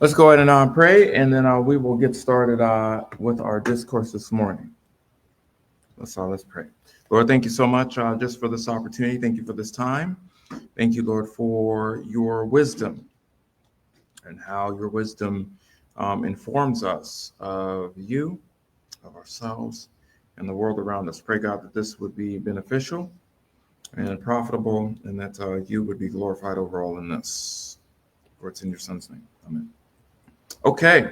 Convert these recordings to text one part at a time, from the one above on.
Let's go ahead and pray, and then we will get started with our discourse this morning. Let's pray. Lord, thank you so much just for this opportunity. Thank you for this time. Thank you, Lord, for your wisdom and how your wisdom informs us of you, of ourselves, and the world around us. Pray, God, that this would be beneficial and profitable, and that you would be glorified overall in this. For it's in your Son's name. Amen. Okay.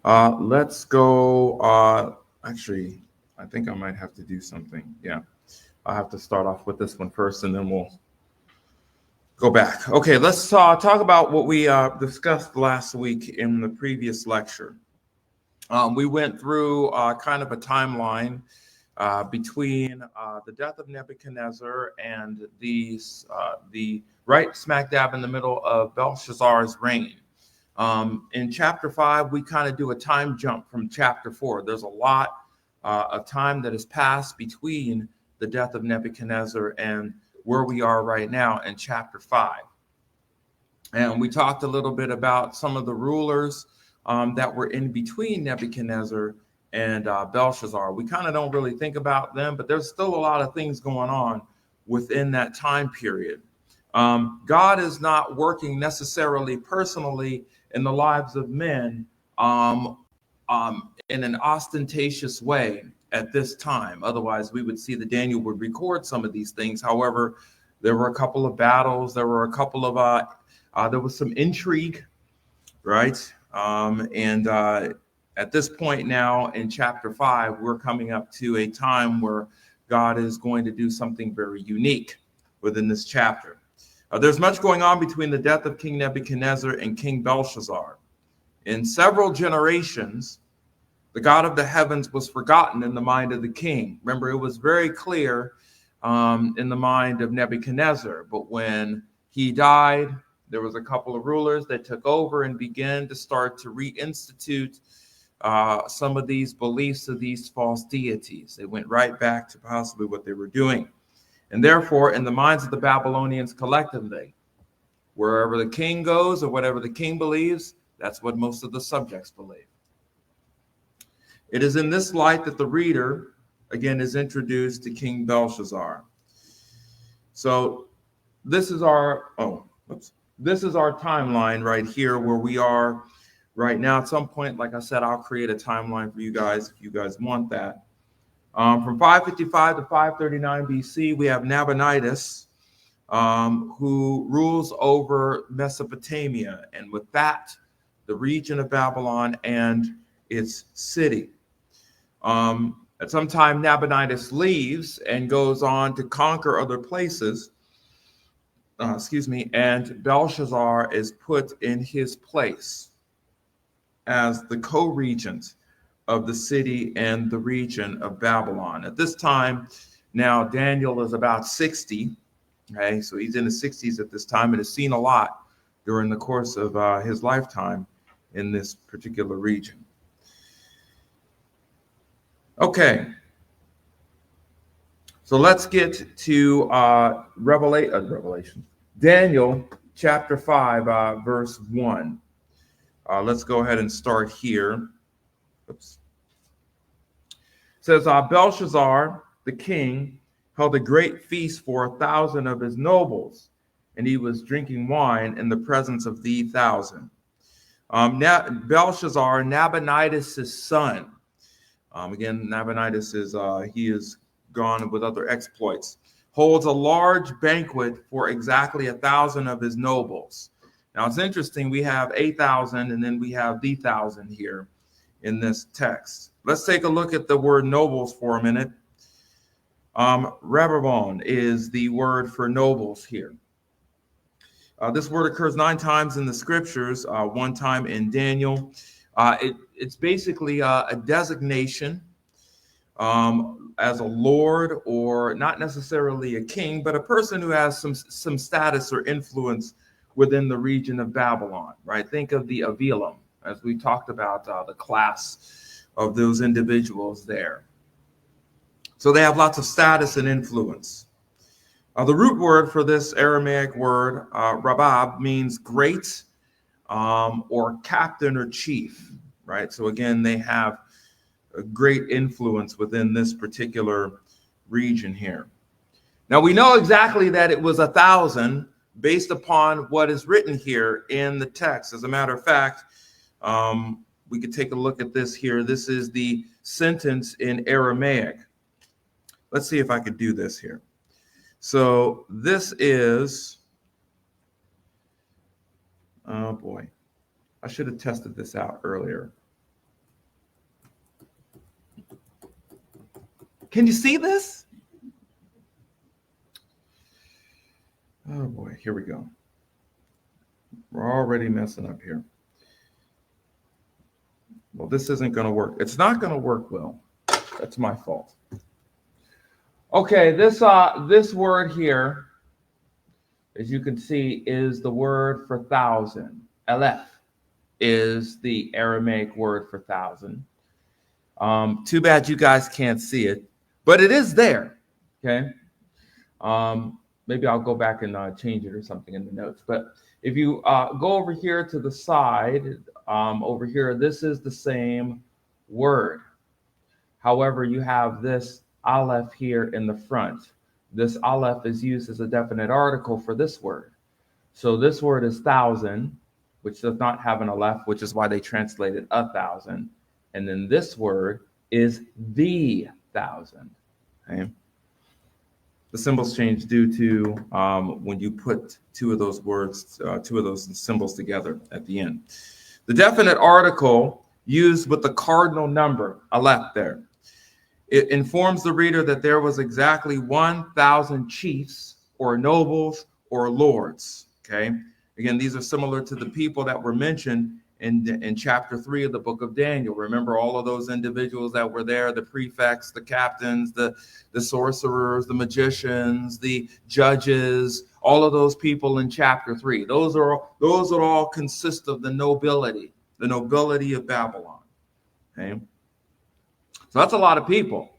Let's go. Actually, I think I might have to do something. Yeah, I'll have to start off with this one first, and then we'll go back. Okay, let's talk about what we discussed last week in the previous lecture. We went through kind of a timeline between the death of Nebuchadnezzar and the right smack dab in the middle of Belshazzar's reign. In chapter 5, we kind of do a time jump from chapter 4. There's a lot of time that has passed between the death of Nebuchadnezzar and where we are right now in chapter 5. And we talked a little bit about some of the rulers that were in between Nebuchadnezzar and Belshazzar. We kind of don't really think about them, but there's still a lot of things going on within that time period. God is not working necessarily personally in the lives of men in an ostentatious way at this time. Otherwise, we would see that Daniel would record some of these things. However, there were a couple of battles. There were a couple of there was some intrigue, right? And at this point now in chapter 5, we're coming up to a time where God is going to do something very unique within this chapter. There's much going on between the death of King Nebuchadnezzar and King Belshazzar. In several generations, the God of the heavens was forgotten in the mind of the king. Remember, it was very clear in the mind of Nebuchadnezzar. But when he died, there was a couple of rulers that took over and began to start to reinstitute some of these beliefs of these false deities. They went right back to possibly what they were doing. And therefore, in the minds of the Babylonians collectively, wherever the king goes or whatever the king believes, that's what most of the subjects believe. It is in this light that the reader, again, is introduced to King Belshazzar. So this is our timeline right here where we are right now. At some point, like I said, I'll create a timeline for you guys if you guys want that. From 555 to 539 BC, we have Nabonidus, who rules over Mesopotamia, and with that, the region of Babylon and its city. At some time, Nabonidus leaves and goes on to conquer other places. And Belshazzar is put in his place as the co-regent of the city and the region of Babylon. At this time, now Daniel is about 60. Okay, so he's in his 60s at this time and has seen a lot during the course of his lifetime in this particular region. Okay, so let's get to Revelation. Daniel chapter 5, verse 1. Let's go ahead and start here. Oops. It says, Belshazzar, the king, held a great feast for 1,000 of his nobles, and he was drinking wine in the presence of the 1,000. Belshazzar, Nabonidus' son. Again, Nabonidus is gone with other exploits. Holds a large banquet for exactly 1,000 of his nobles. Now it's interesting. We have 8,000, and then we have the 1,000 here in this text. Let's take a look at the word nobles for a minute. Rababon is the word for nobles here. This word occurs 9 times in the scriptures, 1 time in Daniel. It's basically a designation as a lord, or not necessarily a king, but a person who has some status or influence within the region of Babylon, right? Think of the Avilam, as we talked about the class of those individuals there. So they have lots of status and influence. The root word for this Aramaic word, rabab, means great, or captain or chief, right? So again, they have a great influence within this particular region here. Now we know exactly that it was 1,000 based upon what is written here in the text. As a matter of fact, we could take a look at this here. This is the sentence in Aramaic. Let's see if I could do this here. So this is, oh boy, I should have tested this out earlier. Can you see this? Oh boy, here we go. We're already messing up here. Well, this isn't going to work. It's not going to work well. That's my fault. Okay, this word here, as you can see, is the word for thousand. Aleph is the Aramaic word for thousand. Too bad you guys can't see it, but it is there. Okay. Maybe I'll go back and change it or something in the notes. But if you go over here to the side, over here, this is the same word. However, you have this aleph here in the front. This aleph is used as a definite article for this word. So this word is thousand, which does not have an aleph, which is why they translated 1,000. And then this word is the thousand. Okay? The symbols change due to when you put two of those words, two of those symbols together at the end. The definite article used with the cardinal number, aleph there. It informs the reader that there was exactly 1,000 chiefs or nobles or lords. Okay. Again, these are similar to the people that were mentioned in chapter 3 of the book of Daniel. Remember all of those individuals that were there, the prefects, the captains, the sorcerers, the magicians, the judges, all of those people in chapter 3. Those all consist of the nobility of Babylon. Okay. So that's a lot of people.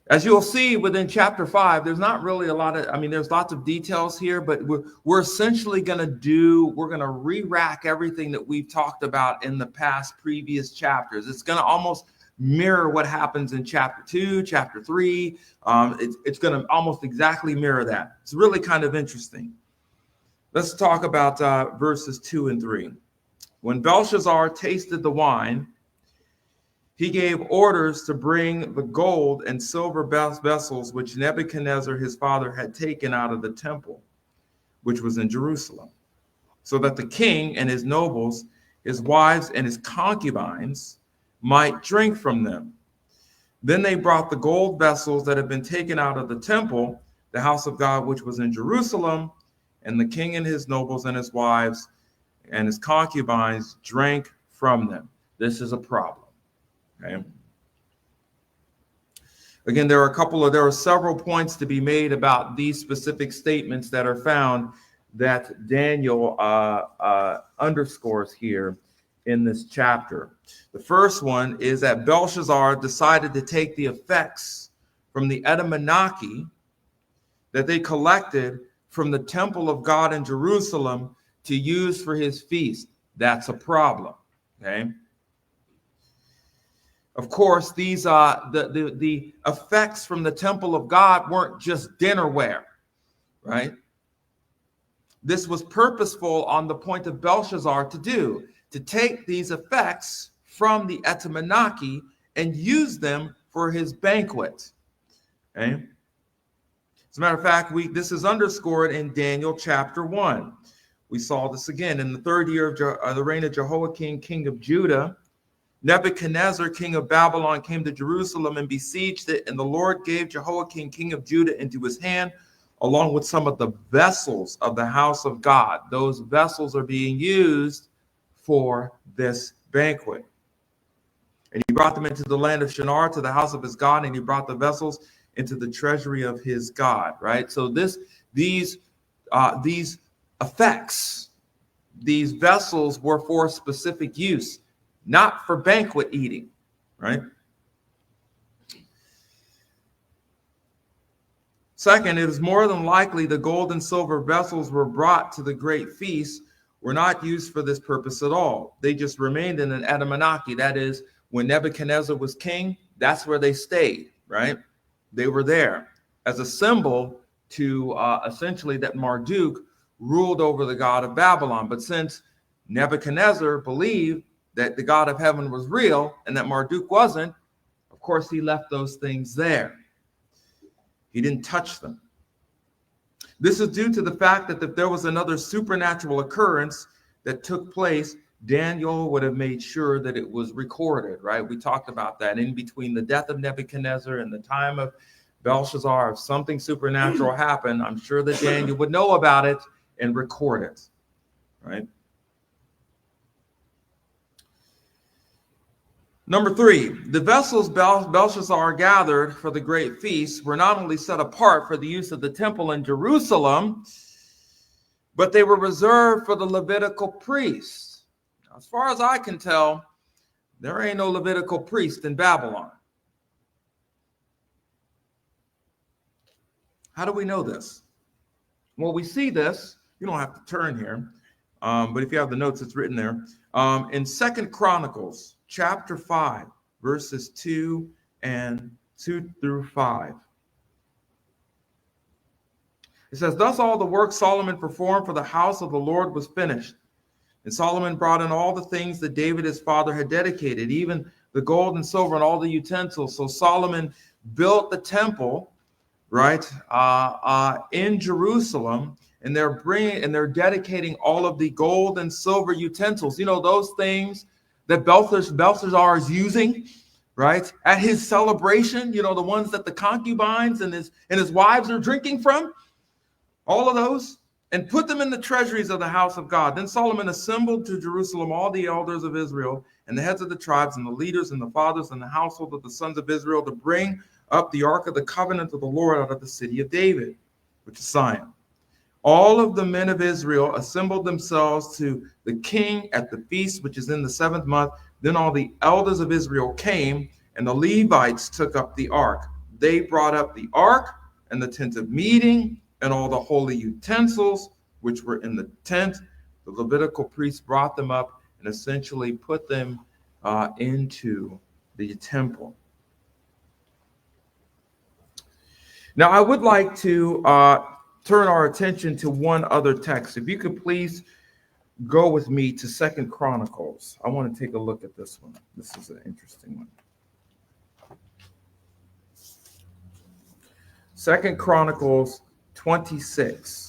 As you'll see within chapter 5, there's not really a lot of, there's lots of details here, but we're essentially going to re-rack everything that we've talked about in the past previous chapters. It's going to almost mirror what happens in chapter 2, chapter 3. It's going to almost exactly mirror that. It's really kind of interesting. Let's talk about verses 2 and 3. When Belshazzar tasted the wine, he gave orders to bring the gold and silver vessels which Nebuchadnezzar his father had taken out of the temple, which was in Jerusalem, so that the king and his nobles, his wives and his concubines might drink from them. Then they brought the gold vessels that had been taken out of the temple, the house of God, which was in Jerusalem, and the king and his nobles and his wives and his concubines drank from them. This is a problem. Okay. Again, there are several points to be made about these specific statements that are found that Daniel underscores here in this chapter. The first one is that Belshazzar decided to take the effects from the Edamanaki that they collected from the temple of God in Jerusalem to use for his feast. That's a problem. Okay. Of course, these the effects from the temple of God weren't just dinnerware, right? This was purposeful on the point of Belshazzar to take these effects from the Edamanaki and use them for his banquet. Okay. As a matter of fact, this is underscored in Daniel chapter 1. We saw this again in the 3rd year of the reign of Jehoiakim, king of Judah. Nebuchadnezzar, king of Babylon, came to Jerusalem and besieged it, and the Lord gave Jehoiakim, king of Judah, into his hand, along with some of the vessels of the house of God. Those vessels are being used for this banquet. And he brought them into the land of Shinar, to the house of his God, and he brought the vessels into the treasury of his God. Right. So these effects, these vessels were for specific use, not for banquet eating, right? Second, it is more than likely the gold and silver vessels were brought to the great feast were not used for this purpose at all. They just remained in an etymology. That is, when Nebuchadnezzar was king, that's where they stayed, right? They were there as a symbol to essentially that Marduk ruled over the god of Babylon. But since Nebuchadnezzar believed that the God of heaven was real and that Marduk wasn't, of course, he left those things there. He didn't touch them. This is due to the fact that if there was another supernatural occurrence that took place, Daniel would have made sure that it was recorded, right? We talked about that. In between the death of Nebuchadnezzar and the time of Belshazzar, if something supernatural happened, I'm sure that Daniel would know about it and record it, right? Number 3, the vessels Belshazzar gathered for the great feast were not only set apart for the use of the temple in Jerusalem, but they were reserved for the Levitical priests. Now, as far as I can tell, there ain't no Levitical priest in Babylon. How do we know this? Well, we see this. You don't have to turn here, but if you have the notes, it's written there. In 2 Chronicles, chapter 5, verses 2 through 5. It says, "Thus all the work Solomon performed for the house of the Lord was finished. And Solomon brought in all the things that David his father had dedicated, even the gold and silver and all the utensils. So Solomon built the temple, right, in Jerusalem, and they're dedicating all of the gold and silver utensils. You know, those things that Belshazzar is using, right, at his celebration. You know, the ones that the concubines and his wives are drinking from. All of those, and put them in the treasuries of the house of God. Then Solomon assembled to Jerusalem all the elders of Israel and the heads of the tribes and the leaders and the fathers and the household of the sons of Israel to bring up the ark of the covenant of the Lord out of the city of David, which is Zion. All of the men of Israel assembled themselves to the king at the feast, which is in the 7th month. Then all the elders of Israel came, and the Levites took up the ark. They brought up the ark and the tent of meeting and all the holy utensils which were in the tent. The Levitical priests brought them up and essentially put them into the temple. Now, I would like to turn our attention to one other text. If you could please go with me to 2 Chronicles. I want to take a look at this one. This is an interesting one. 2 Chronicles 26.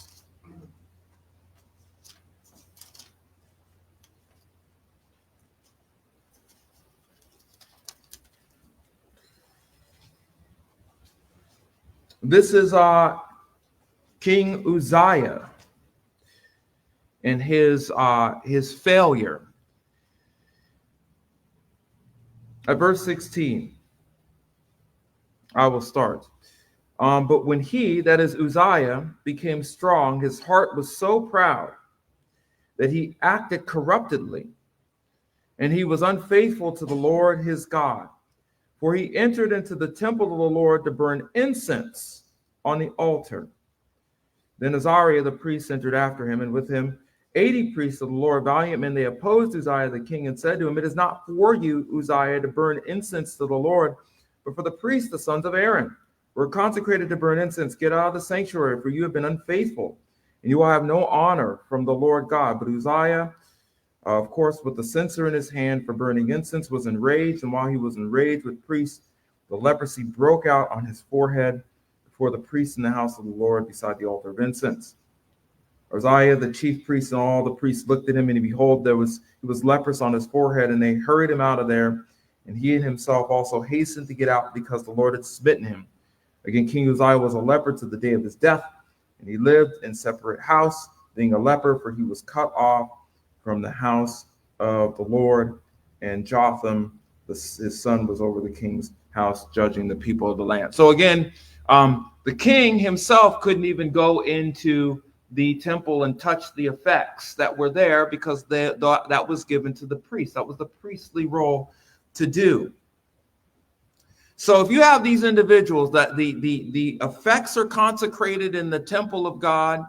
This is King Uzziah and his failure. At verse 16, I will start. But when he, that is Uzziah, became strong, his heart was so proud that he acted corruptly, and he was unfaithful to the Lord his God. For he entered into the temple of the Lord to burn incense on the altar. Then Azariah the priest entered after him, and with him 80 priests of the Lord, valiant men. They opposed Uzziah the king and said to him, "It is not for you, Uzziah, to burn incense to the Lord, but for the priests, the sons of Aaron, who are consecrated to burn incense. Get out of the sanctuary, for you have been unfaithful, and you will have no honor from the Lord God." But Uzziah, of course, with the censer in his hand for burning incense, was enraged, and while he was enraged with priests, the leprosy broke out on his forehead before the priests in the house of the Lord beside the altar of incense. Uzziah, the chief priest, and all the priests looked at him, and behold, he was leprous on his forehead, and they hurried him out of there, and he and himself also hastened to get out because the Lord had smitten him. Again, King Uzziah was a leper to the day of his death, and he lived in separate house, being a leper, for he was cut off from the house of the Lord. And Jotham, his son, was over the king's house, judging the people of the land. So again, the king himself couldn't even go into the temple and touch the effects that were there because that was given to the priest. That was the priestly role to do. So if you have these individuals that the effects are consecrated in the temple of God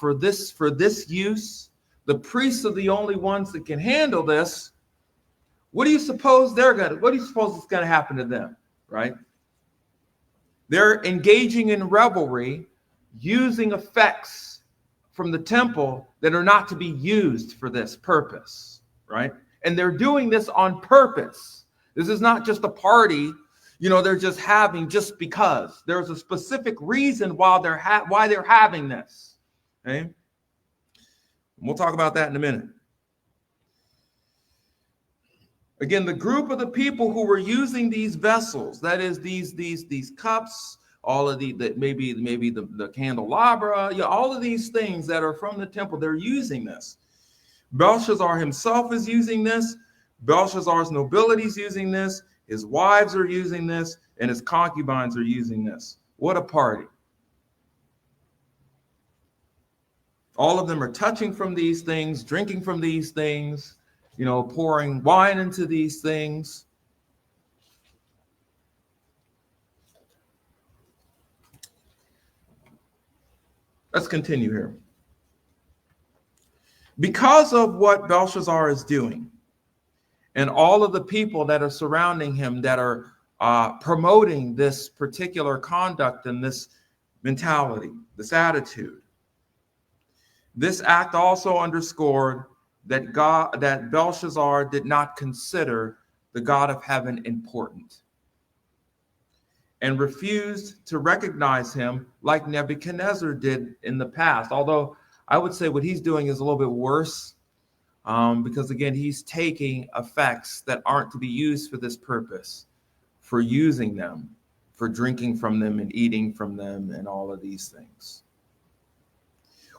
for this use, The priests are the only ones that can handle this. What do you suppose is going to happen to them, right? They're engaging in revelry, using effects from the temple that are not to be used for this purpose, right? And they're doing this on purpose. This is not just a party, they're just having just because. There's a specific reason why they're having this. Okay? We'll talk about that in a minute. Again, the group of the people who were using these vessels, that is these cups, all of maybe the candelabra, all of these things that are from the temple, they're using this. Belshazzar himself is using this. Belshazzar's nobility is using this. His wives are using this, and his concubines are using this. What a party. All of them are touching from these things, drinking from these things, pouring wine into these things. Let's continue here. Because of what Belshazzar is doing, and all of the people that are surrounding him that are promoting this particular conduct and this mentality, this attitude, this act also underscored that Belshazzar did not consider the God of heaven important and refused to recognize him like Nebuchadnezzar did in the past. Although I would say what he's doing is a little bit worse because, again, he's taking effects that aren't to be used for this purpose, for using them, for drinking from them and eating from them and all of these things.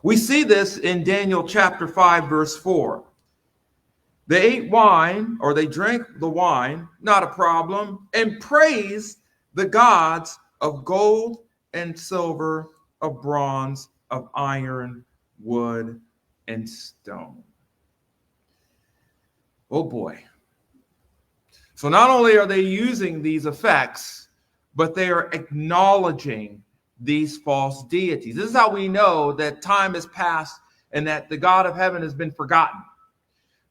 We see this in Daniel chapter 5, verse 4. They ate wine, or they drank the wine, not a problem, and praised the gods of gold and silver, of bronze, of iron, wood, and stone. Oh boy. So not only are they using these effects, but they are acknowledging these false deities. This is how we know that time has passed and that the God of heaven has been forgotten,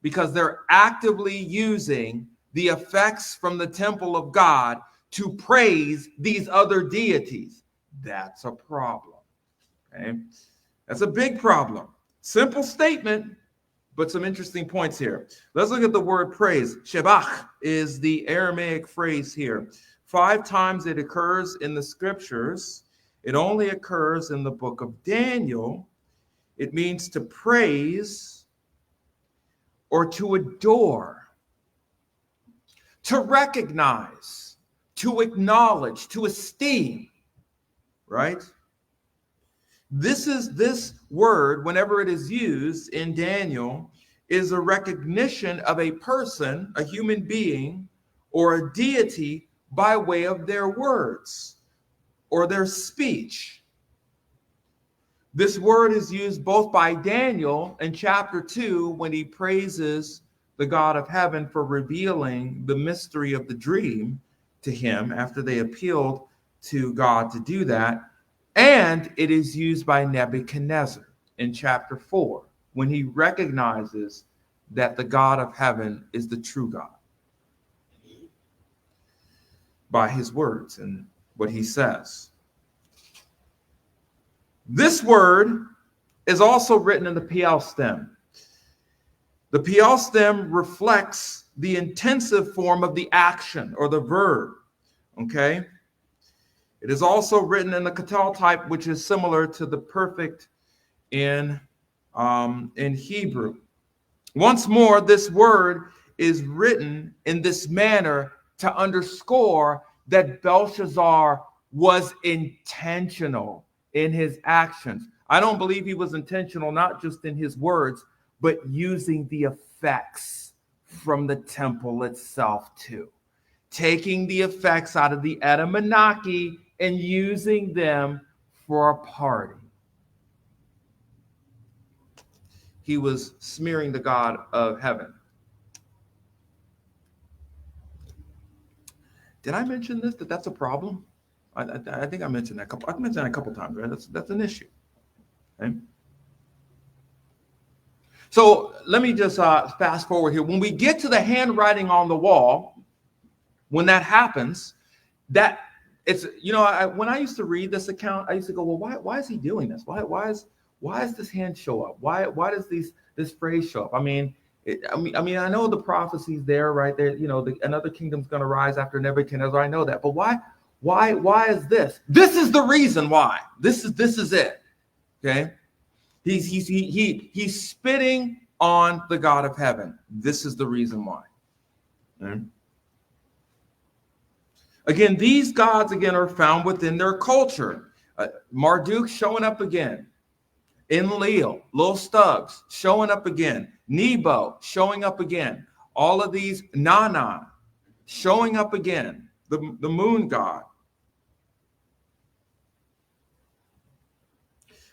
because they're actively using the effects from the temple of God to praise these other deities. That's a problem. Okay? That's a big problem. Simple statement, but some interesting points here. Let's look at the word praise. Shebach is the Aramaic phrase here. 5 times it occurs in the scriptures. It only occurs in the book of Daniel. It means to praise or to adore, to recognize, to acknowledge, to esteem, right? This word, whenever it is used in Daniel, is a recognition of a person, a human being, or a deity by way of their words or their speech. This word is used both by Daniel in chapter 2 when he praises the God of heaven for revealing the mystery of the dream to him after they appealed to God to do that. And it is used by Nebuchadnezzar in chapter 4 when he recognizes that the God of heaven is the true God by his words and what he says. This word is also written in the PL stem. The PL stem reflects the intensive form of the action or the verb, okay? It is also written in the katal type, which is similar to the perfect in Hebrew. Once more, this word is written in this manner to underscore that Belshazzar was intentional in his actions. I don't believe he was intentional, not just in his words, but using the effects from the temple itself too. Taking the effects out of the Edamanaki and using them for a party. He was smearing the God of heaven. Did I mention this, that's a problem? I think I mentioned that I mentioned that a couple times, right? That's an issue. Okay? So let me just fast forward here. When we get to the handwriting on the wall, when that happens, that it's, when I used to read this account, I used to go, well, why is he doing this? Why does this hand show up? Why does this phrase show up? I mean, I know the prophecy's there, right there. Another kingdom's going to rise after Nebuchadnezzar. I know that, but why is this? This is the reason why. This is it. Okay, he's spitting on the God of heaven. This is the reason why. Okay? Again, these gods are found within their culture. Marduk showing up again. Enlil, Lil Stubbs showing up again. Nebo showing up again. All of these, Nana showing up again. The moon god.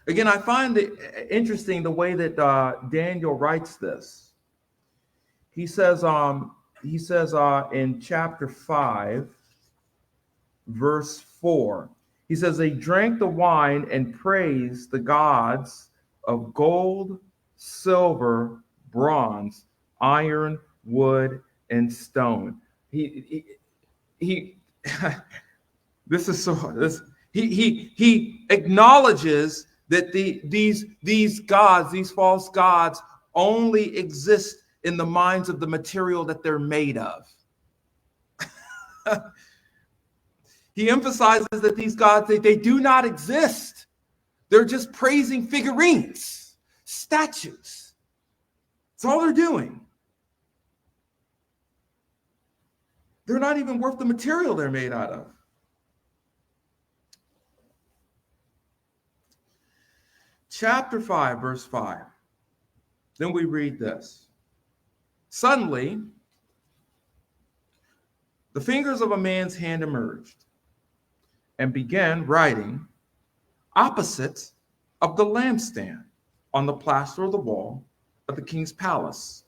Again, I find it interesting the way that Daniel writes this. He says in chapter 5, verse 4, he says, they drank the wine and praised the gods of gold, silver, bronze, iron, wood, and stone. He acknowledges that these gods, these false gods, only exist in the minds of the material that they're made of. He emphasizes that these gods, they do not exist. They're just praising figurines, statues. That's all they're doing. They're not even worth the material they're made out of. Chapter 5, verse 5. Then we read this. Suddenly, the fingers of a man's hand emerged and began writing opposite of the lampstand on the plaster of the wall of the king's palace.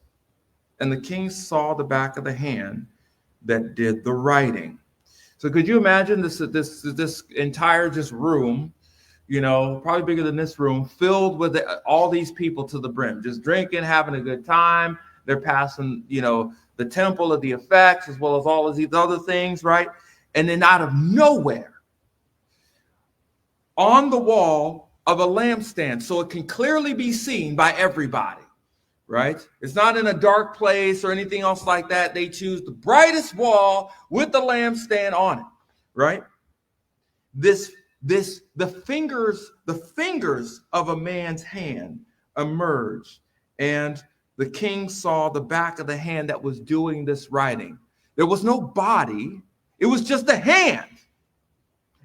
And the king saw the back of the hand that did the writing. So could you imagine this entire just room, probably bigger than this room, filled with all these people to the brim, just drinking, having a good time. They're passing, the temple of the effects, as well as all of these other things, right? And then out of nowhere, on the wall of a lampstand, so it can clearly be seen by everybody, right? It's not in a dark place or anything else like that. They choose the brightest wall with the lampstand on it, right? The fingers of a man's hand emerged, and the king saw the back of the hand that was doing this writing. There was no body. It was just a hand.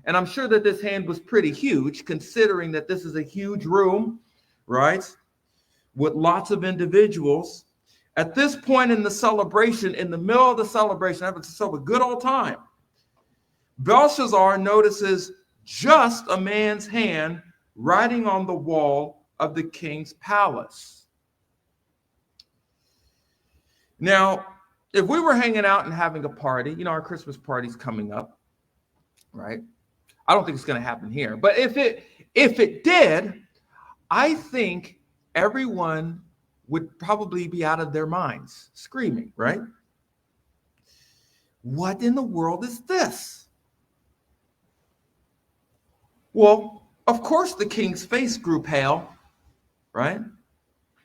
And I'm sure that this hand was pretty huge, considering that this is a huge room, right? With lots of individuals. At this point in the celebration, in the middle of the celebration, having a good old time, Belshazzar notices just a man's hand writing on the wall of the king's palace. Now, if we were hanging out and having a party, our Christmas party's coming up, right? I don't think it's going to happen here, but if it did, I think everyone would probably be out of their minds screaming, right? What in the world is this? Well, of course the king's face grew pale, right?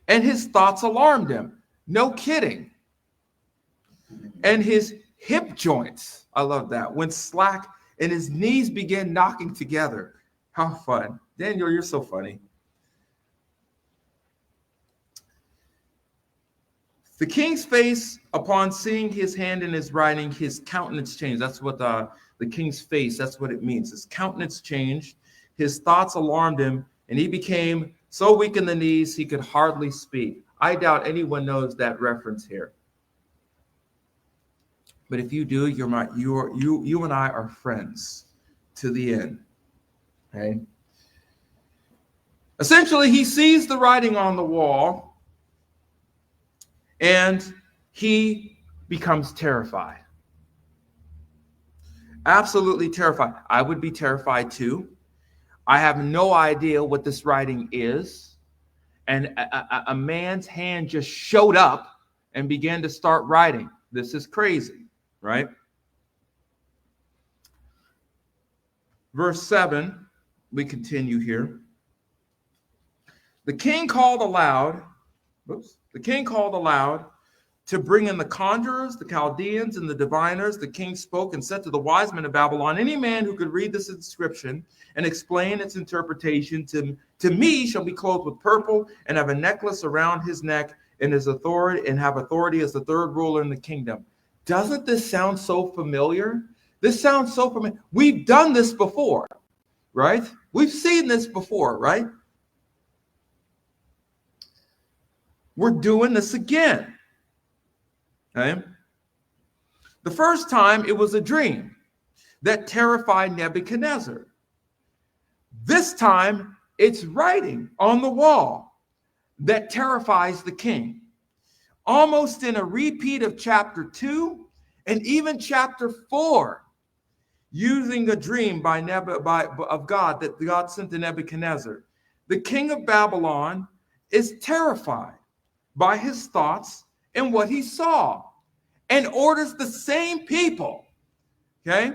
And his thoughts alarmed him. No kidding. And his hip joints, I love that, went slack and his knees began knocking together. How fun. Daniel, you're so funny. The king's face, upon seeing his hand in his writing, his countenance changed. That's what the king's face, that's what it means. His countenance changed. His thoughts alarmed him, and he became so weak in the knees he could hardly speak. I doubt anyone knows that reference here. But if you do, you and I are friends to the end. Okay. Essentially, he sees the writing on the wall and he becomes terrified. Absolutely terrified. I would be terrified too. I have no idea what this writing is. and a man's hand just showed up and began to start writing. This is crazy, right? Verse 7, we continue here. The king called aloud to bring in the conjurers, the Chaldeans, and the diviners. The king spoke and said to the wise men of Babylon, any man who could read this inscription and explain its interpretation to me shall be clothed with purple and have a necklace around his neck and his authority and have authority as the third ruler in the kingdom. Doesn't this sound so familiar? This sounds so familiar. We've done this before, right? We've seen this before, right? We're doing this again. Okay? The first time it was a dream that terrified Nebuchadnezzar. This time it's writing on the wall that terrifies the king. Almost in a repeat of chapter 2 and even chapter 4, using a dream of God that God sent to Nebuchadnezzar. The king of Babylon is terrified by his thoughts and what he saw, and orders the same people. Okay,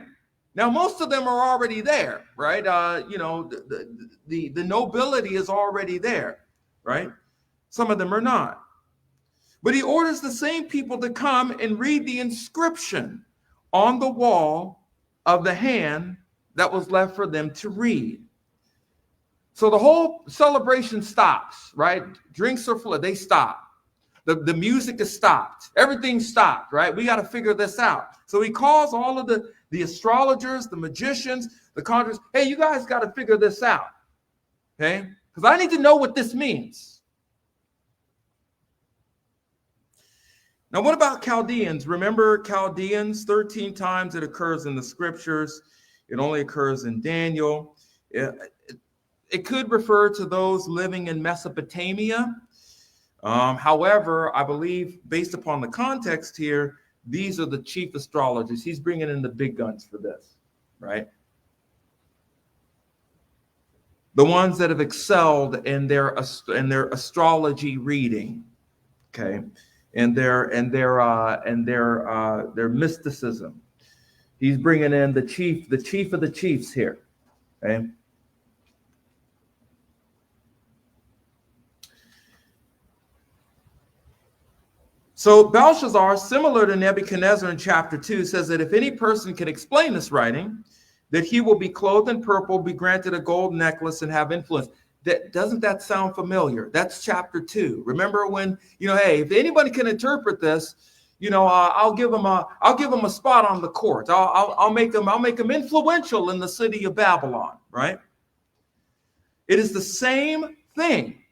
now most of them are already there, right? The nobility is already there, right? Some of them are not, but he orders the same people to come and read the inscription on the wall of the hand that was left for them to read. So the whole celebration stops, right? Drinks are full, they stop. The music is stopped. Everything stopped, right? We got to figure this out. So he calls all of the astrologers, the magicians, the conjurers. Hey, you guys got to figure this out, okay? Because I need to know what this means. Now, what about Chaldeans? Remember Chaldeans? 13 times it occurs in the scriptures. It only occurs in Daniel. It could refer to those living in Mesopotamia. However, I believe based upon the context here, these are the chief astrologers. He's bringing in the big guns for this, right? The ones that have excelled in their astrology reading, okay, and their mysticism. He's bringing in the chief of the chiefs here, okay? So Belshazzar, similar to Nebuchadnezzar in chapter 2, says that if any person can explain this writing, that he will be clothed in purple, be granted a gold necklace, and have influence. Doesn't that sound familiar? That's chapter 2. Remember when, hey, if anybody can interpret this, I'll give them a spot on the court. I'll make them influential in the city of Babylon, right? It is the same thing.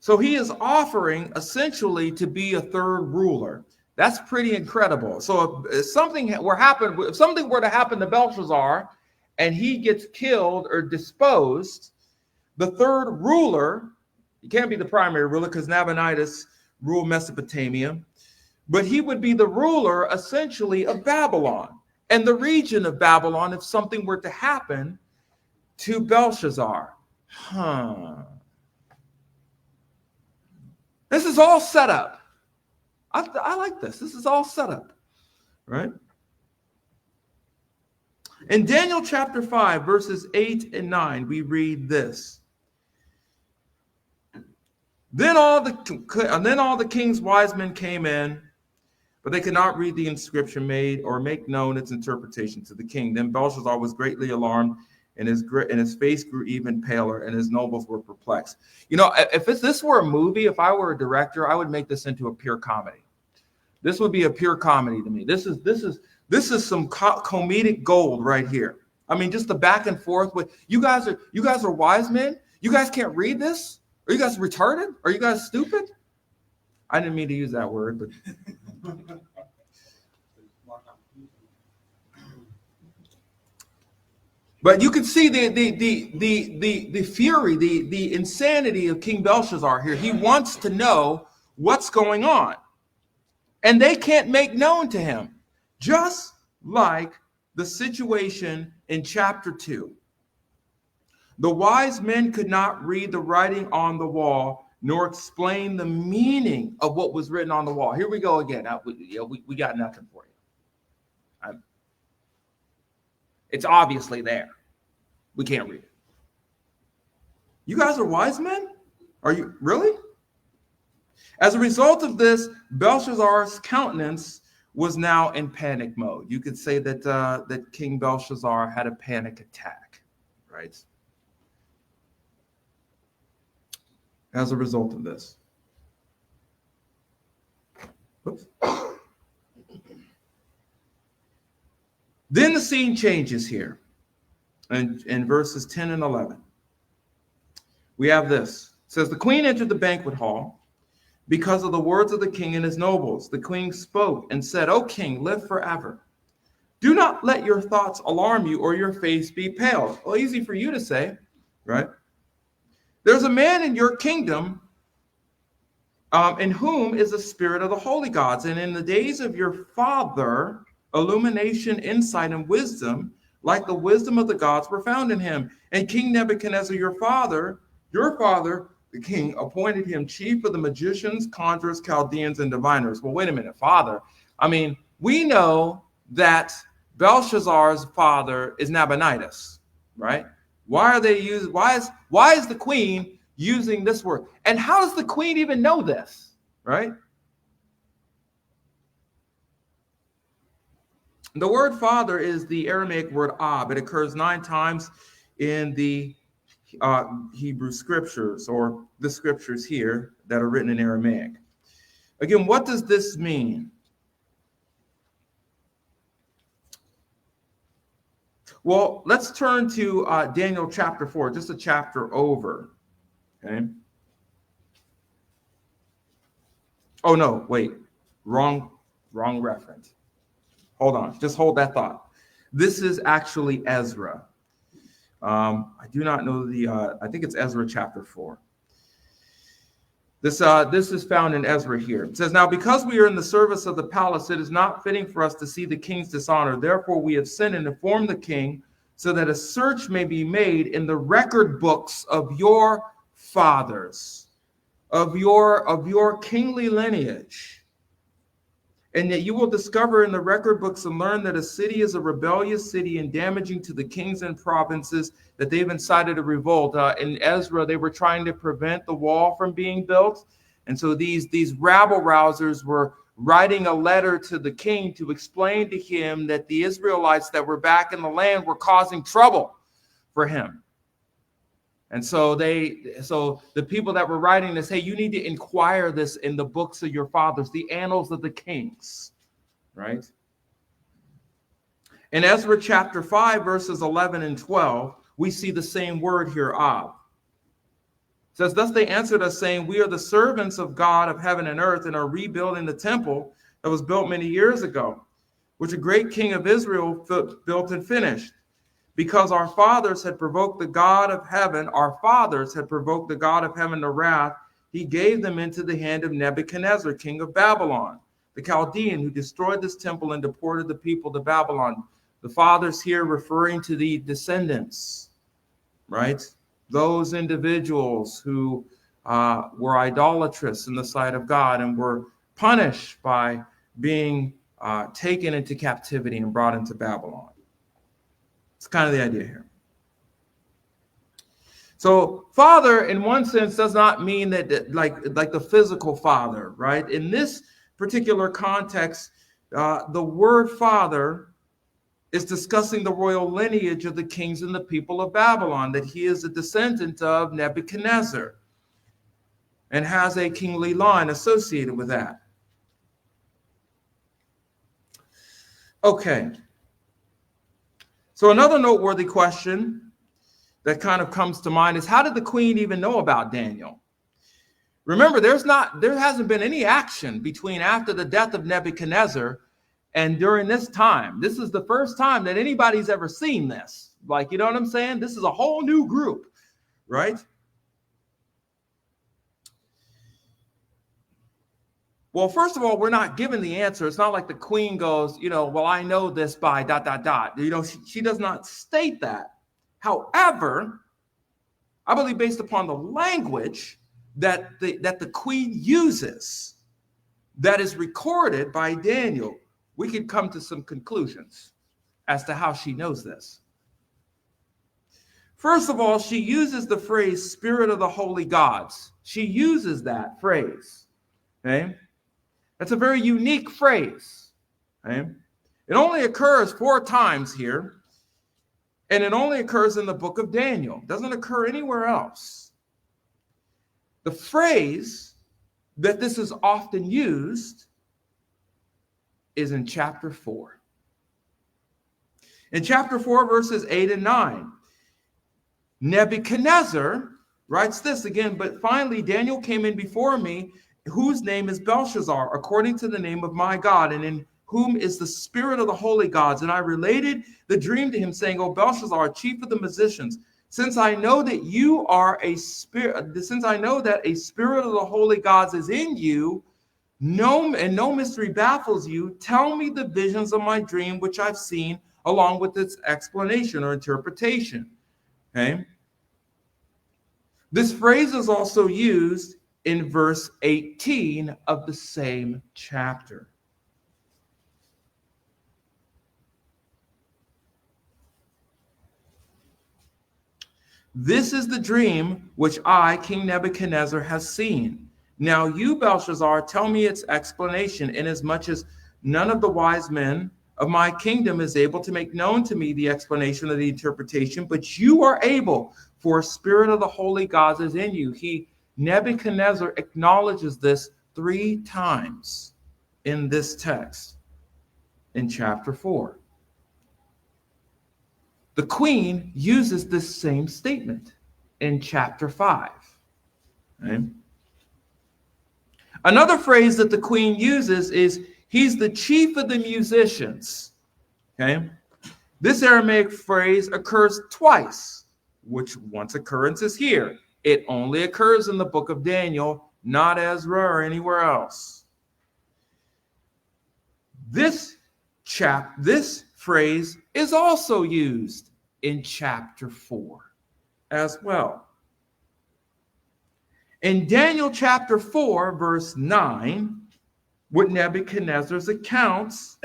So he is offering essentially to be a third ruler. That's pretty incredible. So if something were to happen to Belshazzar and he gets killed or disposed, the third ruler, he can't be the primary ruler because Nabonidus ruled Mesopotamia, but he would be the ruler essentially of Babylon and the region of Babylon if something were to happen to Belshazzar. This is all set up. I like this. This is all set up, right? In Daniel chapter 5, verses 8 and 9, we read this. Then all the king's wise men came in, but they could not read the inscription made or make known its interpretation to the king. Then Belshazzar was greatly alarmed, and his face grew even paler, and his nobles were perplexed. If this were a movie, if I were a director, I would make this into a pure comedy. This would be a pure comedy to me. This is some comedic gold right here. I mean, just the back and forth with you guys are wise men. You guys can't read this? Are you guys retarded? Are you guys stupid? I didn't mean to use that word, but But you can see the fury, the insanity of King Belshazzar here. He wants to know what's going on. and they can't make known to him. Just like the situation in chapter 2. The wise men could not read the writing on the wall, nor explain the meaning of what was written on the wall. Here we go again. We got nothing for you. It's obviously there. We can't read it. You guys are wise men? Are you really? As a result of this, Belshazzar's countenance was now in panic mode. You could say that that King Belshazzar had a panic attack, right? As a result of this. Oops. Then the scene changes here in verses 10 and 11. We have this. It says, the queen entered the banquet hall because of the words of the king and his nobles. The queen spoke and said, O king, live forever. Do not let your thoughts alarm you or your face be pale. Well, easy for you to say, right? There's a man in your kingdom in whom is the spirit of the holy gods. And in the days of your father, illumination, insight, and wisdom, like the wisdom of the gods, were found in him. And King Nebuchadnezzar, your father, the king, appointed him chief of the magicians, conjurers, Chaldeans, and diviners. Well, wait a minute, father. I mean, we know that Belshazzar's father is Nabonidus, right? Why is the queen using this word? And how does the queen even know this, right? The word father is the Aramaic word ab. It occurs 9 times in the Hebrew scriptures, or the scriptures here that are written in Aramaic. Again, what does this mean? Well, let's turn to Daniel chapter 4, just a chapter over. Okay. Oh, no, wait. Wrong reference. Hold on. Just hold that thought. This is actually Ezra. I do not know I think it's Ezra chapter 4. This is found in Ezra here. It says, now because we are in the service of the palace, it is not fitting for us to see the king's dishonor. Therefore, we have sent and informed the king so that a search may be made in the record books of your fathers, of your kingly lineage, and that you will discover in the record books and learn that a city is a rebellious city and damaging to the kings and provinces, that they've incited a revolt. In Ezra, they were trying to prevent the wall from being built. And so these rabble-rousers were writing a letter to the king to explain to him that the Israelites that were back in the land were causing trouble for him. And so the people that were writing this, hey, you need to inquire this in the books of your fathers, the annals of the kings, right? In Ezra chapter 5, verses 11 and 12, we see the same word here, ab. It says, thus they answered us, saying, we are the servants of God of heaven and earth, and are rebuilding the temple that was built many years ago, which a great king of Israel built and finished. Because our fathers had provoked the God of heaven to wrath, he gave them into the hand of Nebuchadnezzar, king of Babylon, the Chaldean, who destroyed this temple and deported the people to Babylon. The fathers here referring to the descendants, right? Those individuals who were idolatrous in the sight of God and were punished by being taken into captivity and brought into Babylon. It's kind of the idea here. So father, in one sense, does not mean that like the physical father, right? In this particular context, the word father is discussing the royal lineage of the kings and the people of Babylon, that he is a descendant of Nebuchadnezzar and has a kingly line associated with that. Okay. So another noteworthy question that kind of comes to mind is, how did the queen even know about Daniel? Remember, there hasn't been any action between after the death of Nebuchadnezzar and during this time. This is the first time that anybody's ever seen this. Like, you know what I'm saying? This is a whole new group, right? Well, first of all, we're not given the answer. It's not like the queen goes, well, I know this by ... She does not state that. However, I believe based upon the language that the queen uses, that is recorded by Daniel, we can come to some conclusions as to how she knows this. First of all, she uses the phrase Spirit of the Holy Gods. She uses that phrase. Okay? That's a very unique phrase. Okay? It only occurs 4 times here, and it only occurs in the book of Daniel. It doesn't occur anywhere else. The phrase that this is often used is in chapter 4. In chapter 4, verses 8 and 9, Nebuchadnezzar writes this again, but finally Daniel came in before me, whose name is Belshazzar, according to the name of my God, and in whom is the spirit of the holy gods. And I related the dream to him, saying, O Belshazzar, chief of the musicians, since I know that you are a spirit, since I know that a spirit of the holy gods is in you, no mystery baffles you, tell me the visions of my dream which I've seen, along with its explanation or interpretation. Okay? This phrase is also used in verse 18 of the same chapter. This is the dream which I, King Nebuchadnezzar, has seen. Now you, Belshazzar, tell me its explanation, inasmuch as none of the wise men of my kingdom is able to make known to me the explanation of the interpretation, but you are able, for a spirit of the holy gods is in you. Nebuchadnezzar acknowledges this 3 times in this text in chapter 4. The queen uses this same statement in chapter 5. Okay? Another phrase that the queen uses is, he's the chief of the musicians. Okay? This Aramaic phrase occurs twice, which once occurrence is here. It only occurs in the book of Daniel, not Ezra or anywhere else. This phrase is also used in chapter 4 as well. In Daniel chapter 4, verse 9, with Nebuchadnezzar's accounts,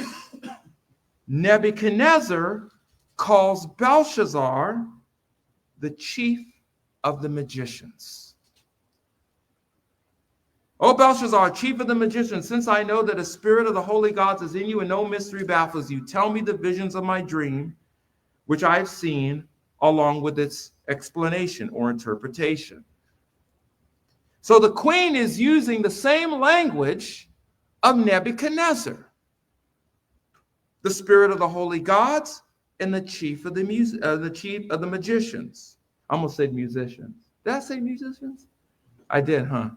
Nebuchadnezzar calls Belshazzar the chief of the magicians. O Belshazzar, chief of the magicians, since I know that a spirit of the holy gods is in you and no mystery baffles you, tell me the visions of my dream, which I have seen, along with its explanation or interpretation. So the queen is using the same language of Nebuchadnezzar, the spirit of the holy gods and the chief of the magicians. I almost said musicians. Did I say musicians? I did, huh?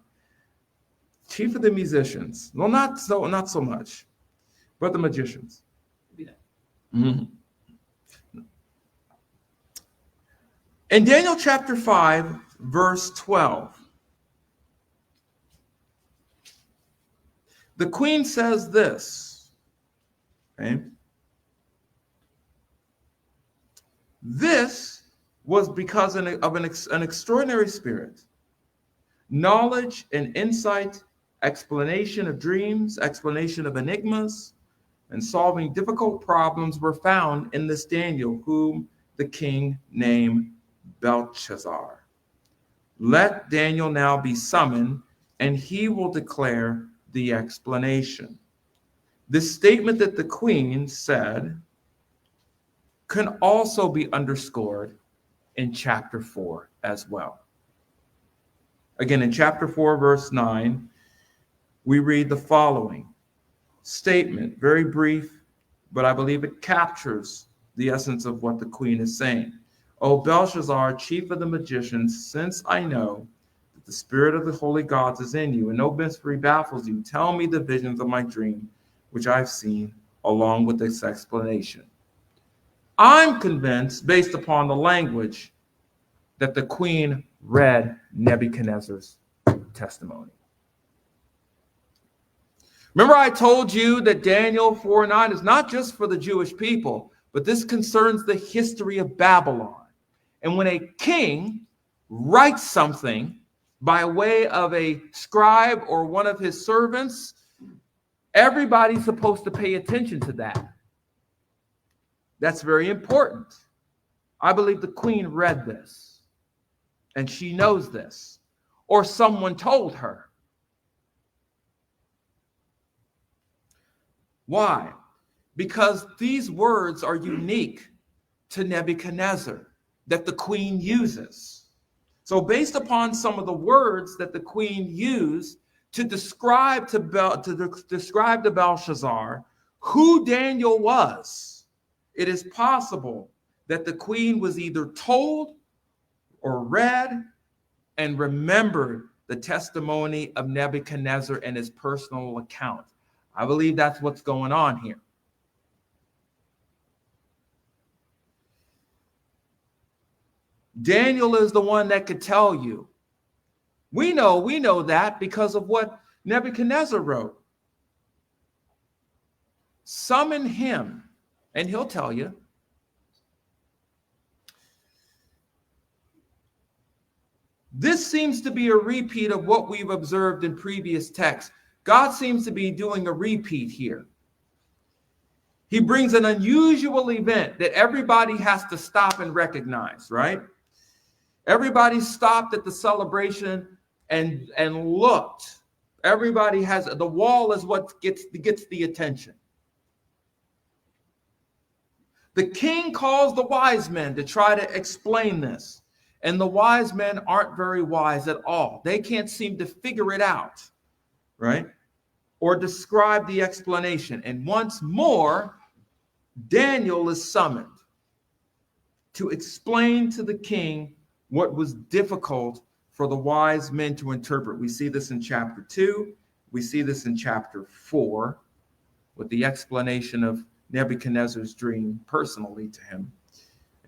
Chief of the musicians. Well, not so much, but the magicians. Mm-hmm. In Daniel chapter 5, verse 12, the queen says this. Okay? This was because of an extraordinary spirit. Knowledge and insight, explanation of dreams, explanation of enigmas, and solving difficult problems were found in this Daniel, whom the king named Belshazzar. Let Daniel now be summoned, and he will declare the explanation. This statement that the queen said can also be underscored in chapter 4 as well. Again, in chapter 4, verse 9, we read the following statement, very brief, but I believe it captures the essence of what the queen is saying. O Belshazzar, chief of the magicians, since I know that the spirit of the holy gods is in you, and no mystery baffles you, tell me the visions of my dream, which I've seen, along with its explanation. I'm convinced, based upon the language, that the queen read Nebuchadnezzar's testimony. Remember, I told you that Daniel 4:9 is not just for the Jewish people, but this concerns the history of Babylon. And when a king writes something by way of a scribe or one of his servants, everybody's supposed to pay attention to that. That's very important. I believe the queen read this, and she knows this, or someone told her. Why? Because these words are unique to Nebuchadnezzar that the queen uses. So based upon some of the words that the queen used to describe to Belshazzar who Daniel was, it is possible that the queen was either told or read and remembered the testimony of Nebuchadnezzar and his personal account. I believe that's what's going on here. Daniel is the one that could tell you. We know that because of what Nebuchadnezzar wrote. Summon him, and he'll tell you. This seems to be a repeat of what we've observed in previous texts. God seems to be doing a repeat here. He brings an unusual event that everybody has to stop and recognize, right? Everybody stopped at the celebration and looked. Everybody has, the wall is what gets the attention. The king calls the wise men to try to explain this. And the wise men aren't very wise at all. They can't seem to figure it out, right? Or describe the explanation. And once more, Daniel is summoned to explain to the king what was difficult for the wise men to interpret. We see this in chapter 2. We see this in chapter 4 with the explanation of Nebuchadnezzar's dream personally to him.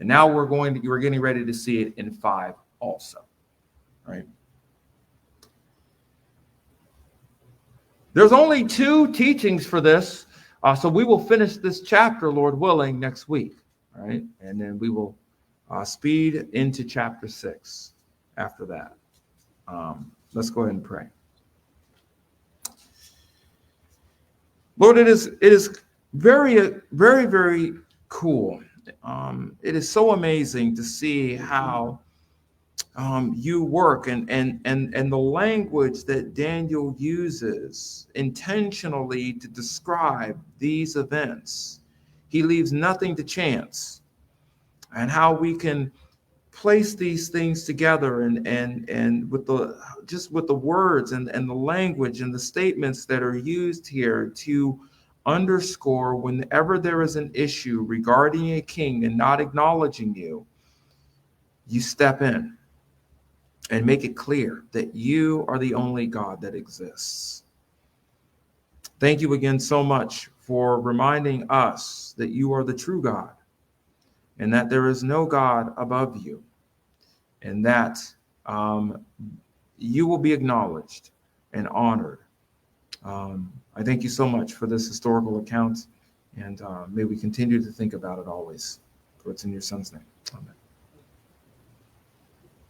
And now we're getting ready to see it in 5 also, right? There's only 2 teachings for this, so we will finish this chapter, Lord willing, next week, right? And then we will speed into chapter 6 after that. Let's go ahead and pray. Lord, it is very, very, very cool. It is so amazing to see how you work and the language that Daniel uses intentionally to describe these events. He leaves nothing to chance, and how we can place these things together and with the words and the language and the statements that are used here to underscore whenever there is an issue regarding a king and not acknowledging you, you step in and make it clear that you are the only God that exists. Thank you again so much for reminding us that you are the true God and that there is no God above you, and that you will be acknowledged and honored. I thank you so much for this historical account, and may we continue to think about it always. For it's in your Son's name. Amen.